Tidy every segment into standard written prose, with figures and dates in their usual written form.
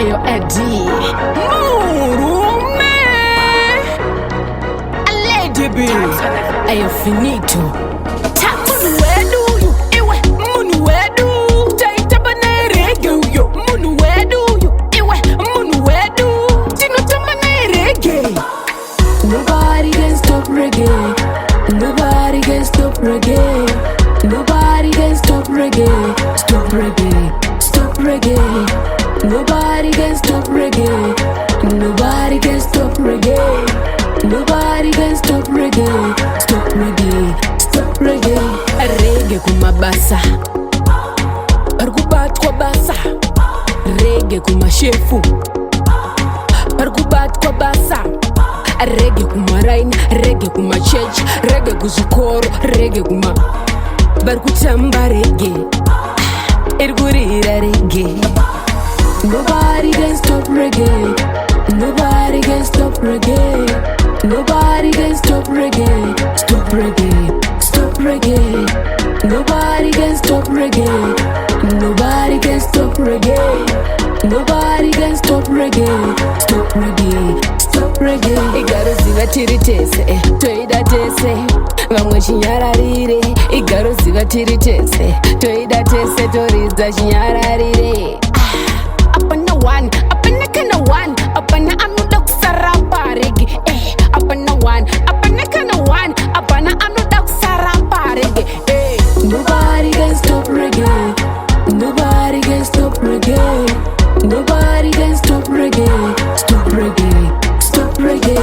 Ayo Eddie Murume Aledibi Ayo finito Munu wedu you Iwe munu wedu Taitabane reggae yo Munu wedu you Iwe munu wedu Tinotamane reggae. Nobody can stop reggae. Nobody can stop reggae. Nobody can stop reggae. Stop reggae. Stop reggae. Nobody can stop reggae. Nobody can stop reggae. Nobody can stop reggae. Stop reggae. Stop reggae. Reggae kumabasa Argubat kwa basa Reggae kumashefu Argubat kwa basa Reggae kumarain Reggae kumachurch Reggae kuzukoro Reggae kuma Barkutamba reggae Irgurira reggae. Nobody can stop reggae. Nobody can stop reggae. Nobody can stop reggae. Stop reggae. Stop reggae. Nobody can stop reggae. Nobody can stop reggae. Nobody can stop reggae. Stop reggae. Stop reggae. Igaruziva tiri tese Toida tese Vamwe chinyararire Igaruziva tiri tese Toida tese Toriza chinyararire Apana one Apana kana one Apana anuda kusaramba reggae Apana one Apana kana one Apana anuda kusaramba reggae Nobody can stop reggae. Nobody can stop reggae. Nobody can stop reggae. Stop reggae. Stop reggae.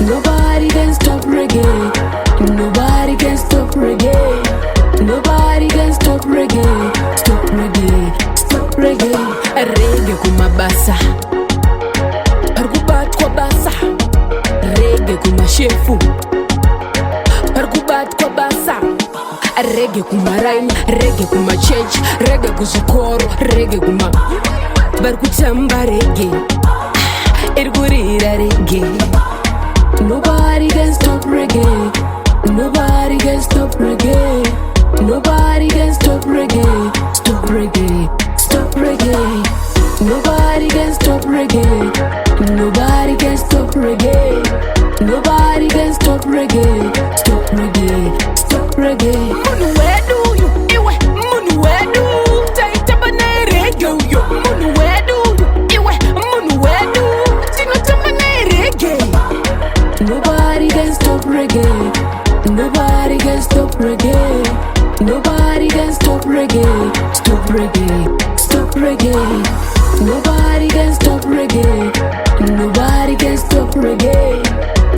Nobody can stop reggae. Nobody can stop reggae. Nobody can stop reggae. Stop reggae. Stop reggae. Reggae kumabasa Argubat kwa basa Reggae kumashefu Argubat kwa basa Reggae kumarain Reggae kumachurch Reggae kuzukoro Reggae kuma Barkutamba reggae Irgurira reggae. Nobody can stop reggae. Nobody can stop reggae. Nobody can stop reggae. Stop reggae. Stop reggae. Nobody can stop reggae. Nobody can stop reggae. Nobody can stop reggae. Stop reggae. Stop reggae. Munu wedu you Iwe munu wedu Taitabane reggae yo Munu wedu you Iwe munu wedu Tinotamane reggae. Nobody can stop reggae. Nobody can stop reggae. Nobody can stop reggae. Stop reggae. Stop reggae. Nobody can stop reggae. Nobody can stop reggae.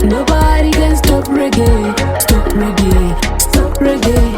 Nobody can stop reggae. Stop reggae. Stop reggae.